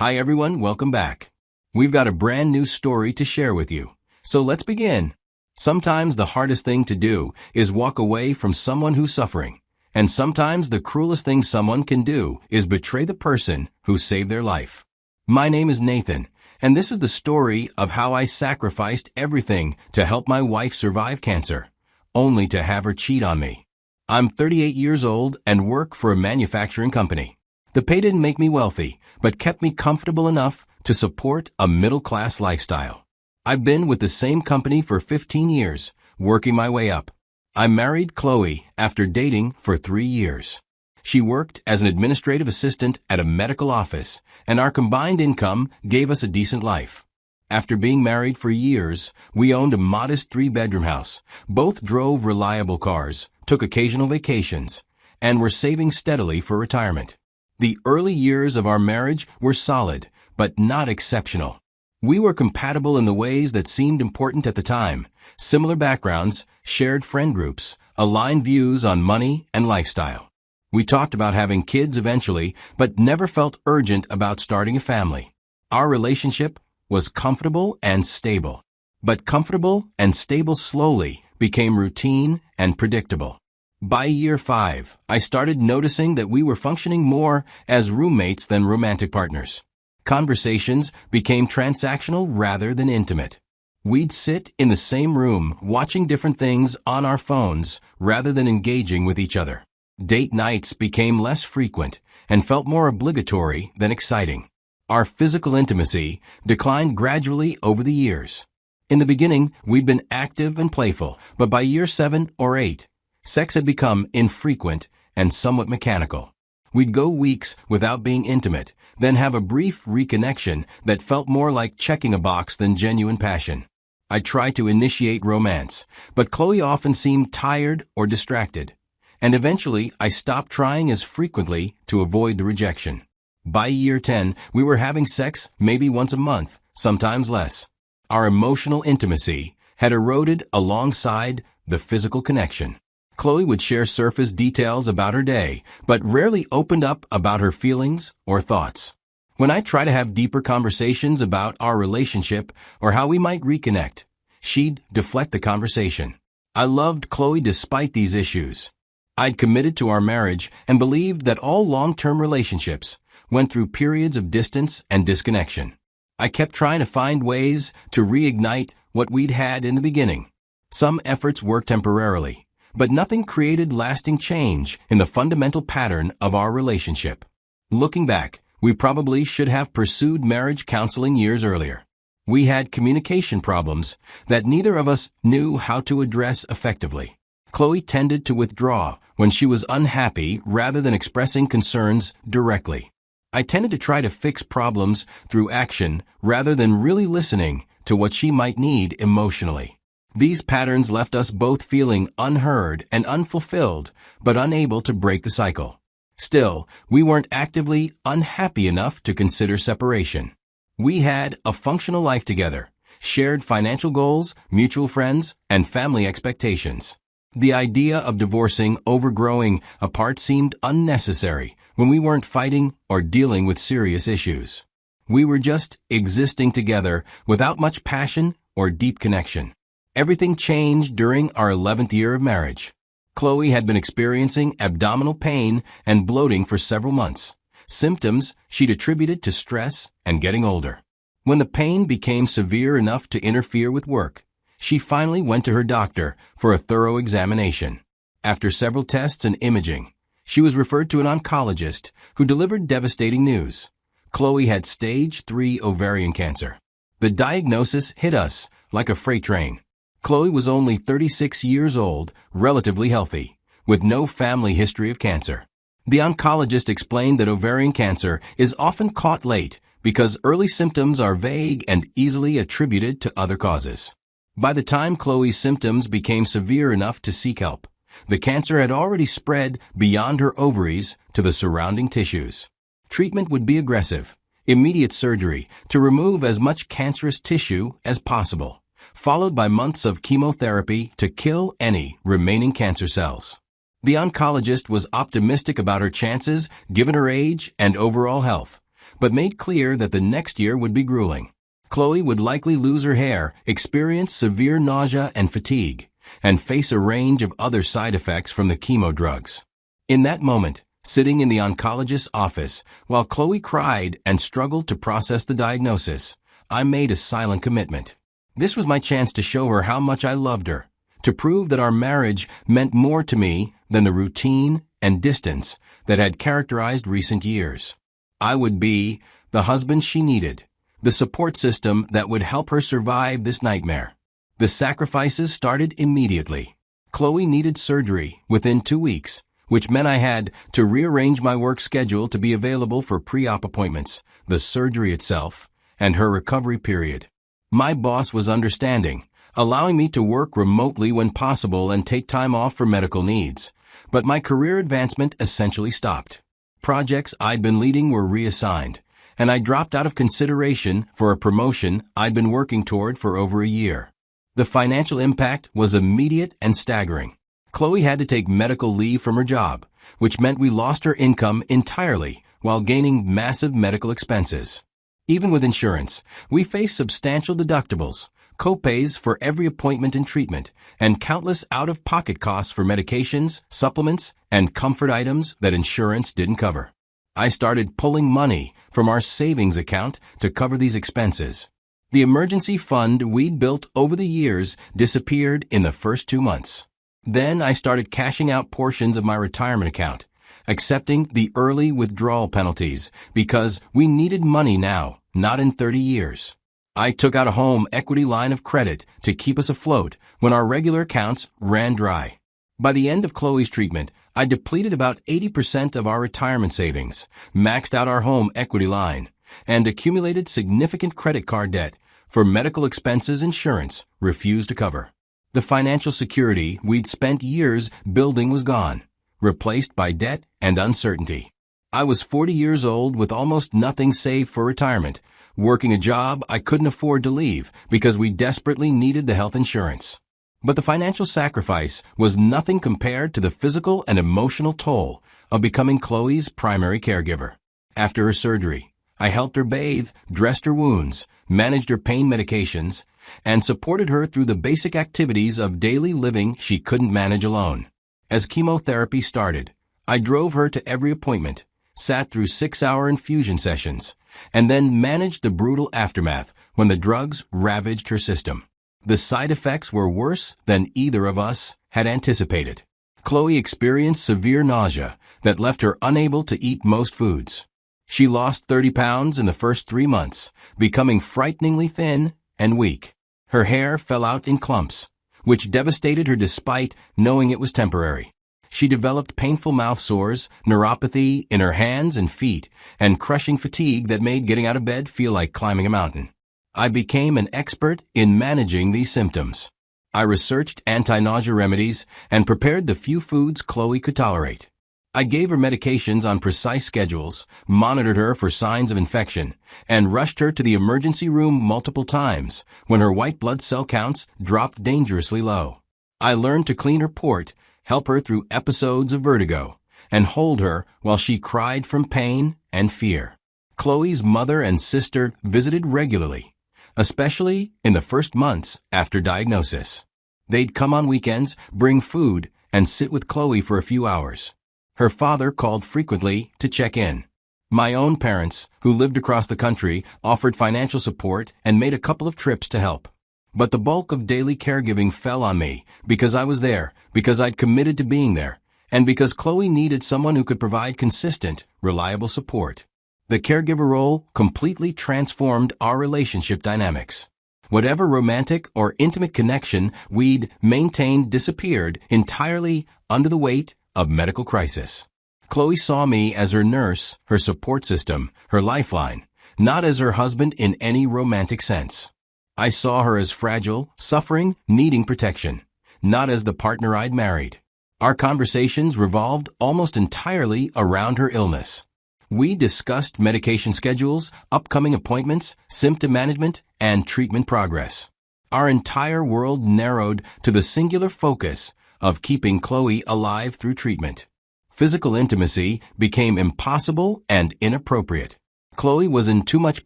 Hi everyone, welcome back. We've got a brand new story to share with you. So let's begin. Sometimes the hardest thing to do is walk away from someone who's suffering. And sometimes the cruelest thing someone can do is betray the person who saved their life. My name is Nathan, and this is the story of how I sacrificed everything to help my wife survive cancer, only to have her cheat on me. I'm 38 years old and work for a manufacturing company. The pay didn't make me wealthy, but kept me comfortable enough to support a middle-class lifestyle. I've been with the same company for 15 years, working my way up. I married Chloe after dating for 3 years. She worked as an administrative assistant at a medical office, and our combined income gave us a decent life. After being married for years, we owned a modest 3-bedroom house, both drove reliable cars, took occasional vacations, and were saving steadily for retirement. The early years of our marriage were solid, but not exceptional. We were compatible in the ways that seemed important at the time: similar backgrounds, shared friend groups, aligned views on money and lifestyle. We talked about having kids eventually, but never felt urgent about starting a family. Our relationship was comfortable and stable. But comfortable and stable slowly became routine and predictable. By year 5, I started noticing that we were functioning more as roommates than romantic partners. Conversations became transactional rather than intimate. We'd sit in the same room watching different things on our phones rather than engaging with each other. Date nights became less frequent and felt more obligatory than exciting. Our physical intimacy declined gradually over the years. In the beginning, we'd been active and playful, but by year 7 or 8, sex had become infrequent and somewhat mechanical. We'd go weeks without being intimate, then have a brief reconnection that felt more like checking a box than genuine passion. I tried to initiate romance, but Chloe often seemed tired or distracted. And eventually, I stopped trying as frequently to avoid the rejection. By year 10, we were having sex maybe once a month, sometimes less. Our emotional intimacy had eroded alongside the physical connection. Chloe would share surface details about her day, but rarely opened up about her feelings or thoughts. When I tried to have deeper conversations about our relationship or how we might reconnect, she'd deflect the conversation. I loved Chloe despite these issues. I'd committed to our marriage and believed that all long-term relationships went through periods of distance and disconnection. I kept trying to find ways to reignite what we'd had in the beginning. Some efforts worked temporarily, but nothing created lasting change in the fundamental pattern of our relationship. Looking back, we probably should have pursued marriage counseling years earlier. We had communication problems that neither of us knew how to address effectively. Chloe tended to withdraw when she was unhappy rather than expressing concerns directly. I tended to try to fix problems through action rather than really listening to what she might need emotionally. These patterns left us both feeling unheard and unfulfilled, but unable to break the cycle. Still, we weren't actively unhappy enough to consider separation. We had a functional life together, shared financial goals, mutual friends, and family expectations. The idea of divorcing over growing apart seemed unnecessary when we weren't fighting or dealing with serious issues. We were just existing together without much passion or deep connection. Everything changed during our 11th year of marriage. Chloe had been experiencing abdominal pain and bloating for several months, symptoms she'd attributed to stress and getting older. When the pain became severe enough to interfere with work, she finally went to her doctor for a thorough examination. After several tests and imaging, she was referred to an oncologist who delivered devastating news. Chloe had stage 3 ovarian cancer. The diagnosis hit us like a freight train. Chloe was only 36 years old, relatively healthy, with no family history of cancer. The oncologist explained that ovarian cancer is often caught late because early symptoms are vague and easily attributed to other causes. By the time Chloe's symptoms became severe enough to seek help, the cancer had already spread beyond her ovaries to the surrounding tissues. Treatment would be aggressive, immediate surgery to remove as much cancerous tissue as possible, followed by months of chemotherapy to kill any remaining cancer cells. The oncologist was optimistic about her chances given her age and overall health, but made clear that the next year would be grueling. Chloe would likely lose her hair, experience severe nausea and fatigue, and face a range of other side effects from the chemo drugs. In that moment, sitting in the oncologist's office, while Chloe cried and struggled to process the diagnosis, I made a silent commitment. This was my chance to show her how much I loved her, to prove that our marriage meant more to me than the routine and distance that had characterized recent years. I would be the husband she needed, the support system that would help her survive this nightmare. The sacrifices started immediately. Chloe needed surgery within 2 weeks, which meant I had to rearrange my work schedule to be available for pre-op appointments, the surgery itself, and her recovery period. My boss was understanding, allowing me to work remotely when possible and take time off for medical needs, but my career advancement essentially stopped. Projects I'd been leading were reassigned, and I dropped out of consideration for a promotion I'd been working toward for over a year. The financial impact was immediate and staggering. Chloe had to take medical leave from her job, which meant we lost her income entirely while gaining massive medical expenses. Even with insurance, we faced substantial deductibles, copays for every appointment and treatment, and countless out-of-pocket costs for medications, supplements, and comfort items that insurance didn't cover. I started pulling money from our savings account to cover these expenses. The emergency fund we'd built over the years disappeared in the first 2 months. Then I started cashing out portions of my retirement account, accepting the early withdrawal penalties because we needed money now, not in 30 years. I took out a home equity line of credit to keep us afloat when our regular accounts ran dry. By the end of Chloe's treatment, I depleted about 80% of our retirement savings, maxed out our home equity line, and accumulated significant credit card debt for medical expenses insurance refused to cover. The financial security we'd spent years building was gone, replaced by debt and uncertainty. I was 40 years old with almost nothing saved for retirement, working a job I couldn't afford to leave because we desperately needed the health insurance. But the financial sacrifice was nothing compared to the physical and emotional toll of becoming Chloe's primary caregiver. After her surgery, I helped her bathe, dressed her wounds, managed her pain medications, and supported her through the basic activities of daily living she couldn't manage alone. As chemotherapy started, I drove her to every appointment, sat through 6-hour infusion sessions, and then managed the brutal aftermath when the drugs ravaged her system. The side effects were worse than either of us had anticipated. Chloe experienced severe nausea that left her unable to eat most foods. She lost 30 pounds in the first 3 months, becoming frighteningly thin and weak. Her hair fell out in clumps, which devastated her despite knowing it was temporary. She developed painful mouth sores, neuropathy in her hands and feet, and crushing fatigue that made getting out of bed feel like climbing a mountain. I became an expert in managing these symptoms. I researched anti-nausea remedies and prepared the few foods Chloe could tolerate. I gave her medications on precise schedules, monitored her for signs of infection, and rushed her to the emergency room multiple times when her white blood cell counts dropped dangerously low. I learned to clean her port, help her through episodes of vertigo, and hold her while she cried from pain and fear. Chloe's mother and sister visited regularly, especially in the first months after diagnosis. They'd come on weekends, bring food, and sit with Chloe for a few hours. Her father called frequently to check in. My own parents, who lived across the country, offered financial support and made a couple of trips to help. But the bulk of daily caregiving fell on me because I was there, because I'd committed to being there, and because Chloe needed someone who could provide consistent, reliable support. The caregiver role completely transformed our relationship dynamics. Whatever romantic or intimate connection we'd maintained disappeared entirely under the weight of medical crisis. Chloe saw me as her nurse, her support system, her lifeline, not as her husband in any romantic sense. I saw her as fragile, suffering, needing protection, not as the partner I'd married. Our conversations revolved almost entirely around her illness. We discussed medication schedules, upcoming appointments, symptom management, and treatment progress. Our entire world narrowed to the singular focus of keeping Chloe alive through treatment. Physical intimacy became impossible and inappropriate. Chloe was in too much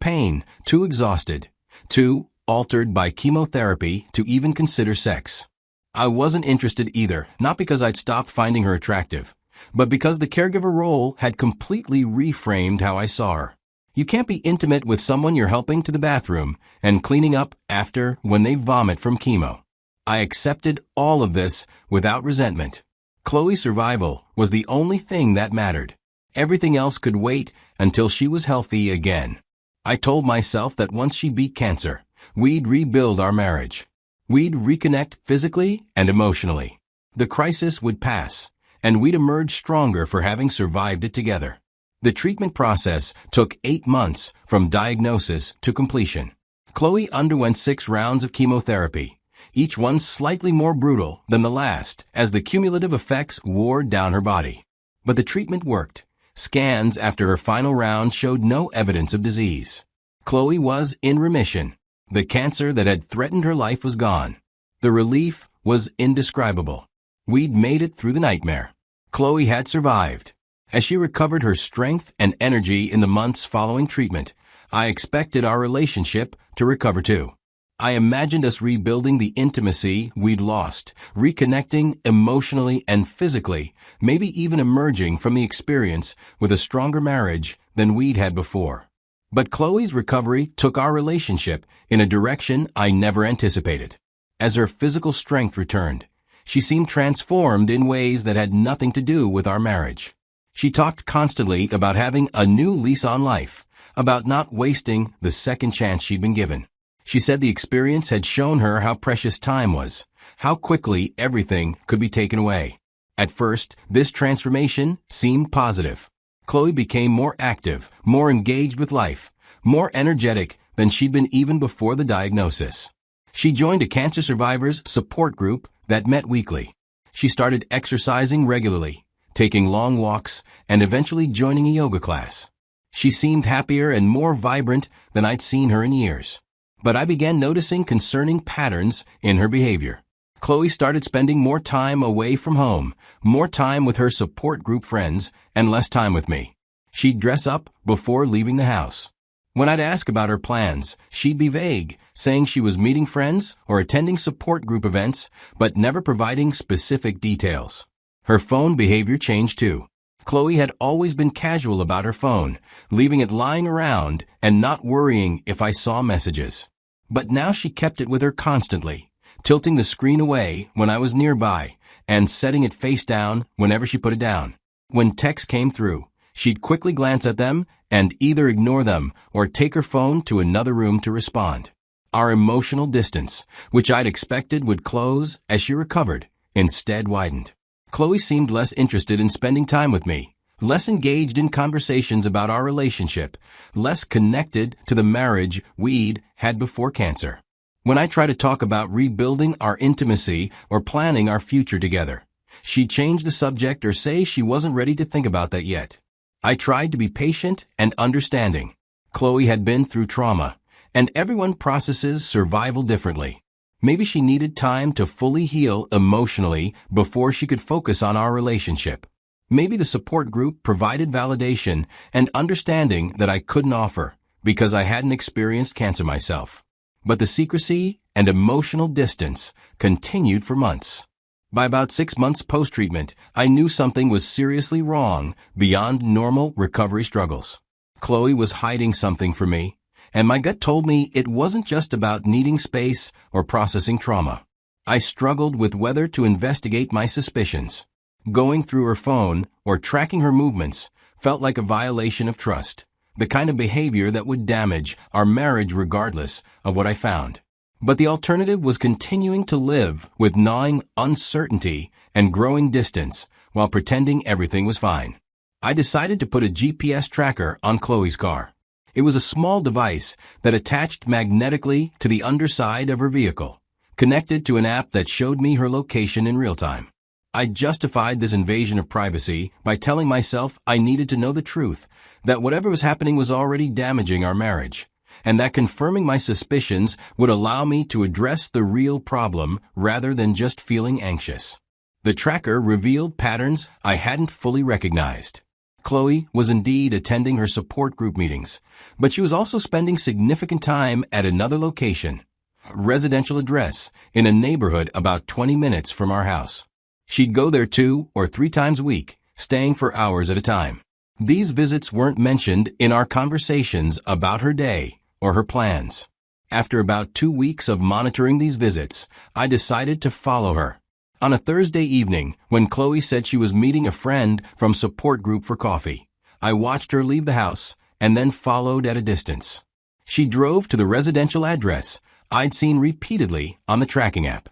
pain, too exhausted, too altered by chemotherapy to even consider sex. I wasn't interested either, not because I'd stopped finding her attractive, but because the caregiver role had completely reframed how I saw her. You can't be intimate with someone you're helping to the bathroom and cleaning up after when they vomit from chemo. I accepted all of this without resentment. Chloe's survival was the only thing that mattered. Everything else could wait until she was healthy again. I told myself that once she beat cancer, we'd rebuild our marriage. We'd reconnect physically and emotionally. The crisis would pass, and we'd emerge stronger for having survived it together. The treatment process took 8 months from diagnosis to completion. Chloe underwent 6 rounds of chemotherapy, each one slightly more brutal than the last as the cumulative effects wore down her body. But the treatment worked. Scans after her final round showed no evidence of disease. Chloe was in remission. The cancer that had threatened her life was gone. The relief was indescribable. We'd made it through the nightmare. Chloe had survived. As she recovered her strength and energy in the months following treatment, I expected our relationship to recover too. I imagined us rebuilding the intimacy we'd lost, reconnecting emotionally and physically, maybe even emerging from the experience with a stronger marriage than we'd had before. But Chloe's recovery took our relationship in a direction I never anticipated. As her physical strength returned, she seemed transformed in ways that had nothing to do with our marriage. She talked constantly about having a new lease on life, about not wasting the second chance she'd been given. She said the experience had shown her how precious time was, how quickly everything could be taken away. At first, this transformation seemed positive. Chloe became more active, more engaged with life, more energetic than she'd been even before the diagnosis. She joined a cancer survivors support group that met weekly. She started exercising regularly, taking long walks, and eventually joining a yoga class. She seemed happier and more vibrant than I'd seen her in years. But I began noticing concerning patterns in her behavior. Chloe started spending more time away from home, more time with her support group friends, and less time with me. She'd dress up before leaving the house. When I'd ask about her plans, she'd be vague, saying she was meeting friends or attending support group events, but never providing specific details. Her phone behavior changed too. Chloe had always been casual about her phone, leaving it lying around and not worrying if I saw messages. But now she kept it with her constantly, tilting the screen away when I was nearby and setting it face down whenever she put it down. When texts came through, she'd quickly glance at them and either ignore them or take her phone to another room to respond. Our emotional distance, which I'd expected would close as she recovered, instead widened. Chloe seemed less interested in spending time with me, less engaged in conversations about our relationship, less connected to the marriage we'd had before cancer. When I tried to talk about rebuilding our intimacy or planning our future together, she'd change the subject or say she wasn't ready to think about that yet. I tried to be patient and understanding. Chloe had been through trauma, and everyone processes survival differently. Maybe she needed time to fully heal emotionally before she could focus on our relationship. Maybe the support group provided validation and understanding that I couldn't offer because I hadn't experienced cancer myself. But the secrecy and emotional distance continued for months. By about 6 months post-treatment, I knew something was seriously wrong beyond normal recovery struggles. Chloe was hiding something from me, and my gut told me it wasn't just about needing space or processing trauma. I struggled with whether to investigate my suspicions. Going through her phone or tracking her movements felt like a violation of trust, the kind of behavior that would damage our marriage regardless of what I found. But the alternative was continuing to live with gnawing uncertainty and growing distance while pretending everything was fine. I decided to put a GPS tracker on Chloe's car. It was a small device that attached magnetically to the underside of her vehicle, connected to an app that showed me her location in real time. I justified this invasion of privacy by telling myself I needed to know the truth, that whatever was happening was already damaging our marriage, and that confirming my suspicions would allow me to address the real problem rather than just feeling anxious. The tracker revealed patterns I hadn't fully recognized. Chloe was indeed attending her support group meetings, but she was also spending significant time at another location, a residential address in a neighborhood about 20 minutes from our house. She'd go there 2 or 3 times a week, staying for hours at a time. These visits weren't mentioned in our conversations about her day or her plans. After about 2 weeks of monitoring these visits, I decided to follow her. On a Thursday evening, when Chloe said she was meeting a friend from support group for coffee, I watched her leave the house and then followed at a distance. She drove to the residential address I'd seen repeatedly on the tracking app.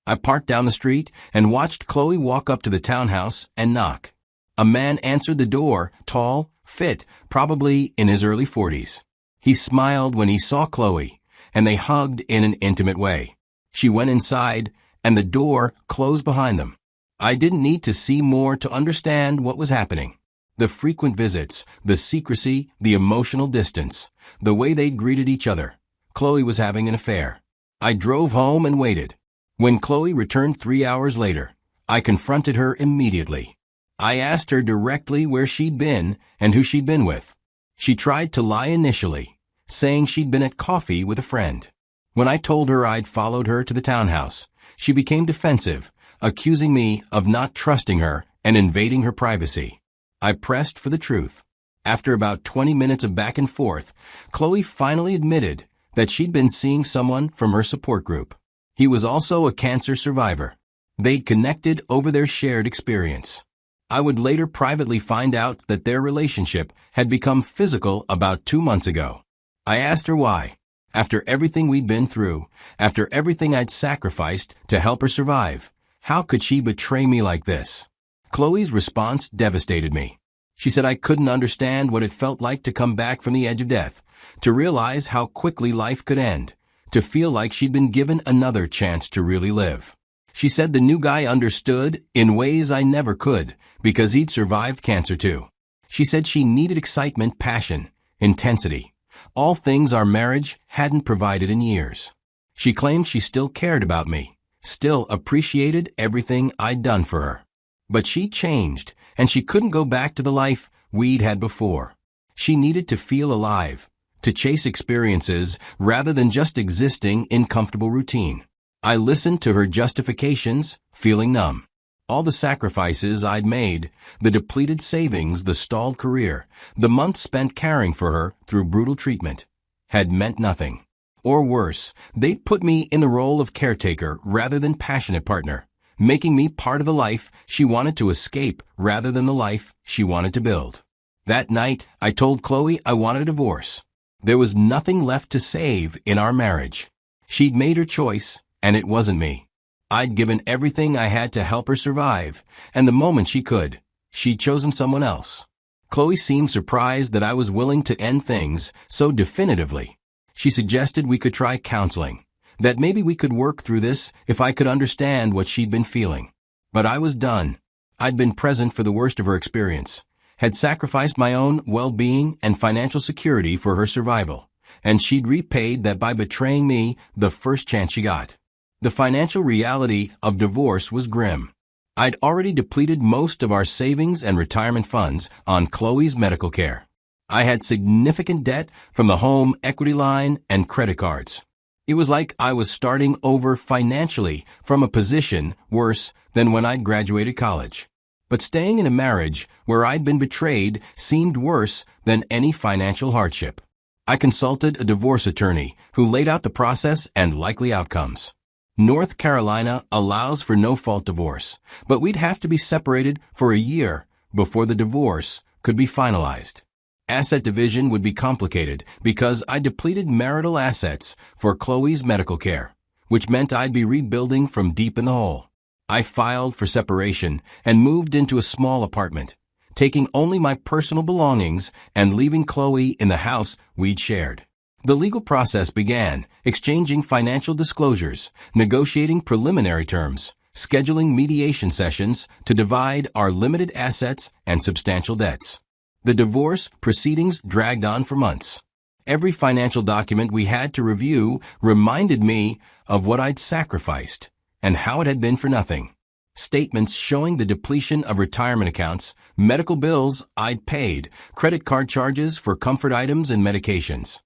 I parked down the street and watched Chloe walk up to the townhouse and knock. A man answered the door, tall, fit, probably in his early 40s. He smiled when he saw Chloe, and they hugged in an intimate way. She went inside, and the door closed behind them. I didn't need to see more to understand what was happening. The frequent visits, the secrecy, the emotional distance, the way they greeted each other. Chloe was having an affair. I drove home and waited. When Chloe returned 3 hours later, I confronted her immediately. I asked her directly where she'd been and who she'd been with. She tried to lie initially, saying she'd been at coffee with a friend. When I told her I'd followed her to the townhouse, she became defensive, accusing me of not trusting her and invading her privacy. I pressed for the truth. After about 20 minutes of back and forth, Chloe finally admitted that she'd been seeing someone from her support group. He was also a cancer survivor. They'd connected over their shared experience. I would later privately find out that their relationship had become physical about 2 months ago. I asked her why. After everything we'd been through, after everything I'd sacrificed to help her survive, how could she betray me like this? Chloe's response devastated me. She said I couldn't understand what it felt like to come back from the edge of death, to realize how quickly life could end, to feel like she'd been given another chance to really live. She said the new guy understood in ways I never could, because he'd survived cancer too. She said she needed excitement, passion, intensity, all things our marriage hadn't provided in years. She claimed she still cared about me, still appreciated everything I'd done for her. But she changed, and she couldn't go back to the life we'd had before. She needed to feel alive, to chase experiences rather than just existing in comfortable routine. I listened to her justifications, feeling numb. All the sacrifices I'd made, the depleted savings, the stalled career, the months spent caring for her through brutal treatment, had meant nothing. Or worse, they'd put me in the role of caretaker rather than passionate partner, making me part of the life she wanted to escape rather than the life she wanted to build. That night, I told Chloe I wanted a divorce. There was nothing left to save in our marriage. She'd made her choice, and it wasn't me. I'd given everything I had to help her survive, and the moment she could, she'd chosen someone else. Chloe seemed surprised that I was willing to end things so definitively. She suggested we could try counseling, that maybe we could work through this if I could understand what she'd been feeling. But I was done. I'd been present for the worst of her experience, had sacrificed my own well-being and financial security for her survival, and she'd repaid that by betraying me the first chance she got. The financial reality of divorce was grim. I'd already depleted most of our savings and retirement funds on Chloe's medical care. I had significant debt from the home equity line and credit cards. It was like I was starting over financially from a position worse than when I'd graduated college. But staying in a marriage where I'd been betrayed seemed worse than any financial hardship. I consulted a divorce attorney who laid out the process and likely outcomes. North Carolina allows for no-fault divorce, but we'd have to be separated for a year before the divorce could be finalized. Asset division would be complicated because I depleted marital assets for Chloe's medical care, which meant I'd be rebuilding from deep in the hole. I filed for separation and moved into a small apartment, taking only my personal belongings and leaving Chloe in the house we'd shared. The legal process began, exchanging financial disclosures, negotiating preliminary terms, scheduling mediation sessions to divide our limited assets and substantial debts. The divorce proceedings dragged on for months. Every financial document we had to review reminded me of what I'd sacrificed and how it had been for nothing. Statements showing the depletion of retirement accounts, medical bills I'd paid, credit card charges for comfort items and medications.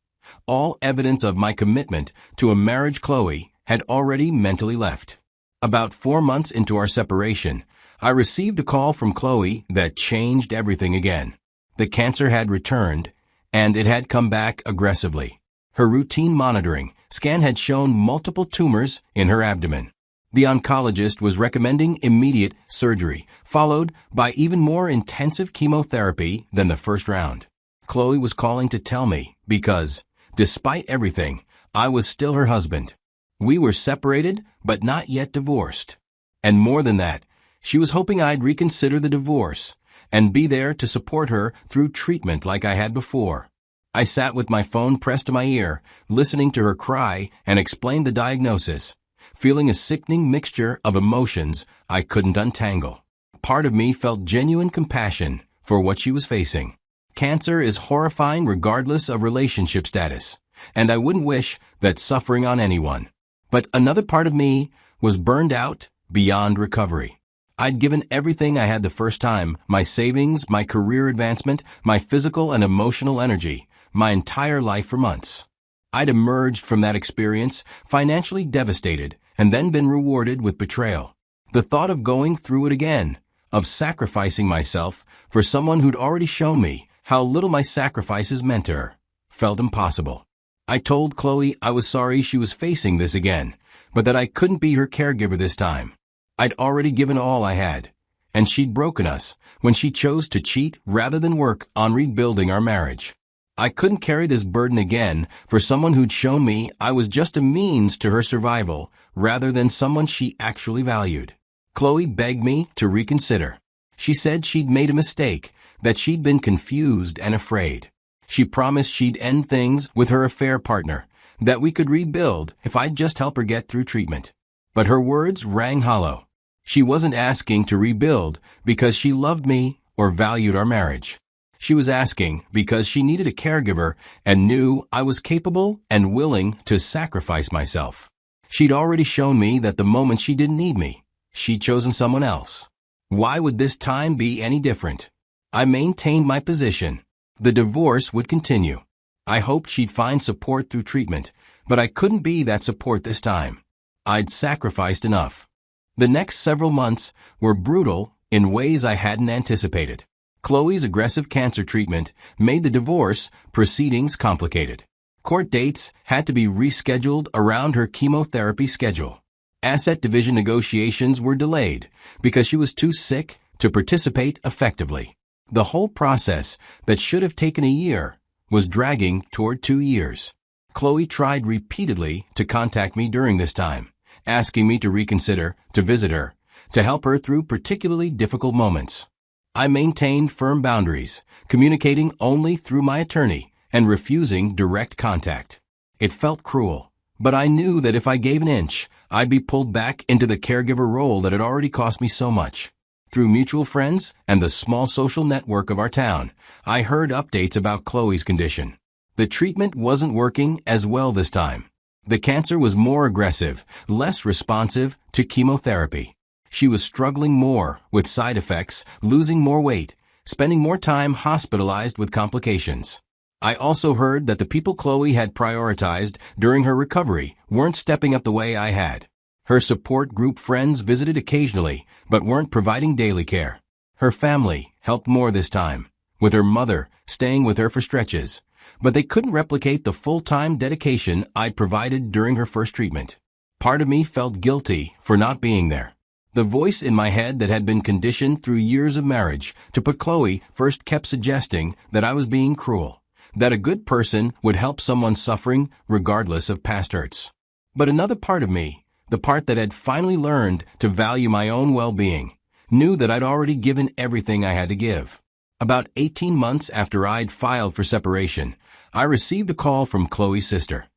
All evidence of my commitment to a marriage Chloe had already mentally left. About 4 months into our separation, I received a call from Chloe that changed everything again. The cancer had returned, and it had come back aggressively. Her routine monitoring scan had shown multiple tumors in her abdomen. The oncologist was recommending immediate surgery, followed by even more intensive chemotherapy than the first round. Chloe was calling to tell me because, despite everything, I was still her husband. We were separated, but not yet divorced. And more than that, she was hoping I'd reconsider the divorce and be there to support her through treatment like I had before. I sat with my phone pressed to my ear, listening to her cry and explained the diagnosis, feeling a sickening mixture of emotions I couldn't untangle. Part of me felt genuine compassion for what she was facing. Cancer is horrifying regardless of relationship status, and I wouldn't wish that suffering on anyone. But another part of me was burned out beyond recovery. I'd given everything I had the first time, my savings, my career advancement, my physical and emotional energy, my entire life for months. I'd emerged from that experience financially devastated and then been rewarded with betrayal. The thought of going through it again, of sacrificing myself for someone who'd already shown me how little my sacrifices meant to her, felt impossible. I told Chloe I was sorry she was facing this again, but that I couldn't be her caregiver this time. I'd already given all I had, and she'd broken us when she chose to cheat rather than work on rebuilding our marriage. I couldn't carry this burden again for someone who'd shown me I was just a means to her survival rather than someone she actually valued. Chloe begged me to reconsider. She said she'd made a mistake, that she'd been confused and afraid. She promised she'd end things with her affair partner, that we could rebuild if I'd just help her get through treatment. But her words rang hollow. She wasn't asking to rebuild because she loved me or valued our marriage. She was asking because she needed a caregiver and knew I was capable and willing to sacrifice myself. She'd already shown me that the moment she didn't need me, she'd chosen someone else. Why would this time be any different? I maintained my position. The divorce would continue. I hoped she'd find support through treatment, but I couldn't be that support this time. I'd sacrificed enough. The next several months were brutal in ways I hadn't anticipated. Chloe's aggressive cancer treatment made the divorce proceedings complicated. Court dates had to be rescheduled around her chemotherapy schedule. Asset division negotiations were delayed because she was too sick to participate effectively. The whole process that should have taken a year was dragging toward 2 years. Chloe tried repeatedly to contact me during this time, asking me to reconsider, to visit her, to help her through particularly difficult moments. I maintained firm boundaries, communicating only through my attorney and refusing direct contact. It felt cruel, but I knew that if I gave an inch, I'd be pulled back into the caregiver role that had already cost me so much. Through mutual friends and the small social network of our town, I heard updates about Chloe's condition. The treatment wasn't working as well this time. The cancer was more aggressive, less responsive to chemotherapy. She was struggling more with side effects, losing more weight, spending more time hospitalized with complications. I also heard that the people Chloe had prioritized during her recovery weren't stepping up the way I had. Her support group friends visited occasionally, but weren't providing daily care. Her family helped more this time, with her mother staying with her for stretches, but they couldn't replicate the full-time dedication I'd provided during her first treatment. Part of me felt guilty for not being there. The voice in my head that had been conditioned through years of marriage to put Chloe first kept suggesting that I was being cruel, that a good person would help someone suffering regardless of past hurts. But another part of me, the part that had finally learned to value my own well-being, knew that I'd already given everything I had to give. About 18 months after I'd filed for separation, I received a call from Chloe's sister.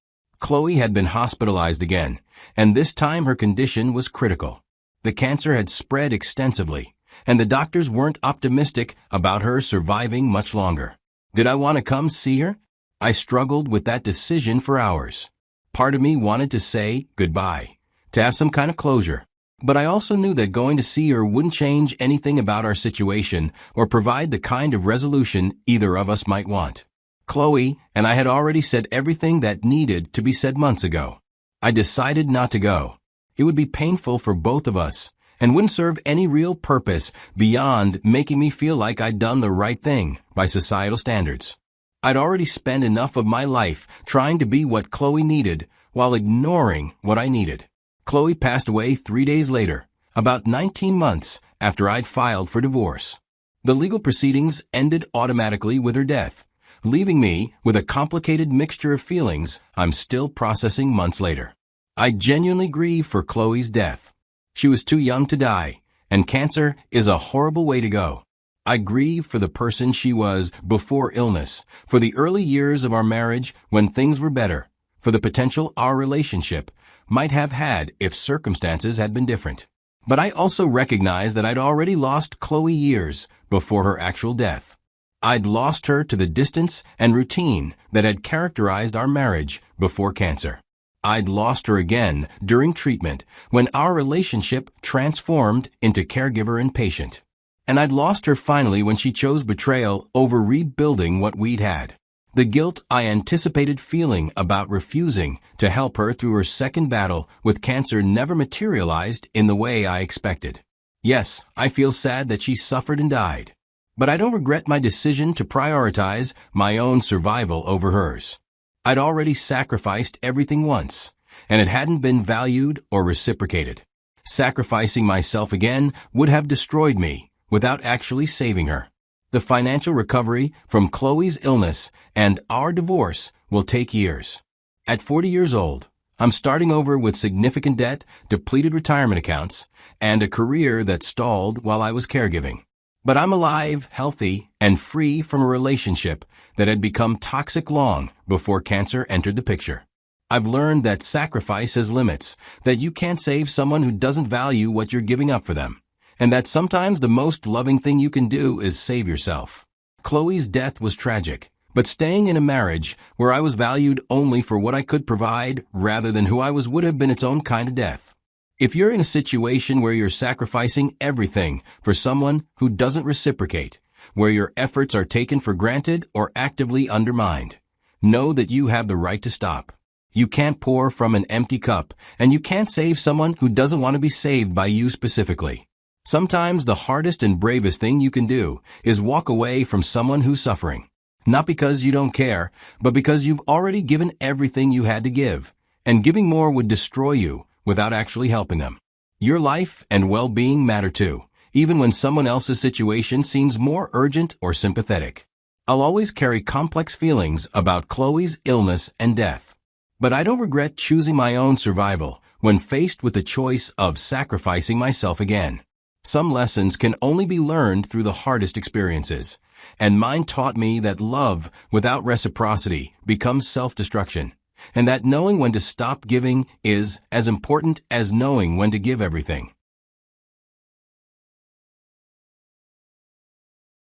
Chloe had been hospitalized again, and this time her condition was critical. The cancer had spread extensively, and the doctors weren't optimistic about her surviving much longer. Did I want to come see her? I struggled with that decision for hours. Part of me wanted to say goodbye, to have some kind of closure. But I also knew that going to see her wouldn't change anything about our situation or provide the kind of resolution either of us might want. Chloe and I had already said everything that needed to be said months ago. I decided not to go. It would be painful for both of us and wouldn't serve any real purpose beyond making me feel like I'd done the right thing by societal standards. I'd already spent enough of my life trying to be what Chloe needed while ignoring what I needed. Chloe passed away 3 days later, about 19 months after I'd filed for divorce. The legal proceedings ended automatically with her death, leaving me with a complicated mixture of feelings I'm still processing months later. I genuinely grieve for Chloe's death. She was too young to die, and cancer is a horrible way to go. I grieve for the person she was before illness, for the early years of our marriage when things were better, for the potential our relationship might have had if circumstances had been different. But I also recognize that I'd already lost Chloe years before her actual death. I'd lost her to the distance and routine that had characterized our marriage before cancer. I'd lost her again during treatment when our relationship transformed into caregiver and patient. And I'd lost her finally when she chose betrayal over rebuilding what we'd had. The guilt I anticipated feeling about refusing to help her through her second battle with cancer never materialized in the way I expected. Yes, I feel sad that she suffered and died. But I don't regret my decision to prioritize my own survival over hers. I'd already sacrificed everything once, and it hadn't been valued or reciprocated. Sacrificing myself again would have destroyed me without actually saving her. The financial recovery from Chloe's illness and our divorce will take years. At 40 years old, I'm starting over with significant debt, depleted retirement accounts, and a career that stalled while I was caregiving. But I'm alive, healthy, and free from a relationship that had become toxic long before cancer entered the picture. I've learned that sacrifice has limits, that you can't save someone who doesn't value what you're giving up for them, and that sometimes the most loving thing you can do is save yourself. Chloe's death was tragic, but staying in a marriage where I was valued only for what I could provide rather than who I was would have been its own kind of death. If you're in a situation where you're sacrificing everything for someone who doesn't reciprocate, where your efforts are taken for granted or actively undermined, know that you have the right to stop. You can't pour from an empty cup, and you can't save someone who doesn't want to be saved by you specifically. Sometimes the hardest and bravest thing you can do is walk away from someone who's suffering. Not because you don't care, but because you've already given everything you had to give, and giving more would destroy you without actually helping them. Your life and well-being matter too, even when someone else's situation seems more urgent or sympathetic. I'll always carry complex feelings about Chloe's illness and death. But I don't regret choosing my own survival when faced with the choice of sacrificing myself again. Some lessons can only be learned through the hardest experiences, and mine taught me that love without reciprocity becomes self-destruction, and that knowing when to stop giving is as important as knowing when to give everything.